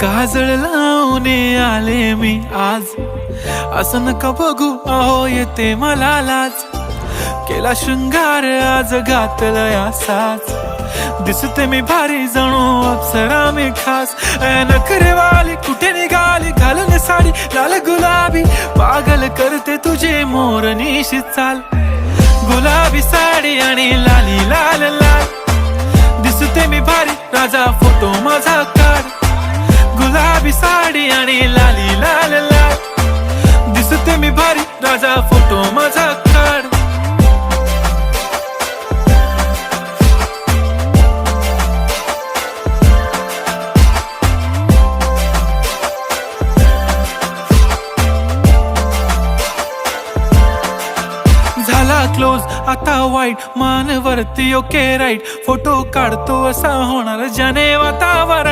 काजळ लावून आले मी आज, असं नका बघू अहो येते मला लाज. केला शृंगार आज घातला साज, दिसते मी भारी जणू अप्सरा मी खास. नखरेवाली कुठे निघाली घालून साडी लाल गुलाबी, पागल करते तुझे मोरनीशी चाल. गुलाबी साडी आणि लाली लाल लाल, दिसते मी भारी राजा फोटो माझा काढ. गुलाबी साडी आणि लाली लाल लाल, दिसते मी भारी राजा फोटो माझा काढ. झाला क्लोज आता वाईट, मान वरती ओके राईट, फोटो काढतो असा होणार जने वातावरण.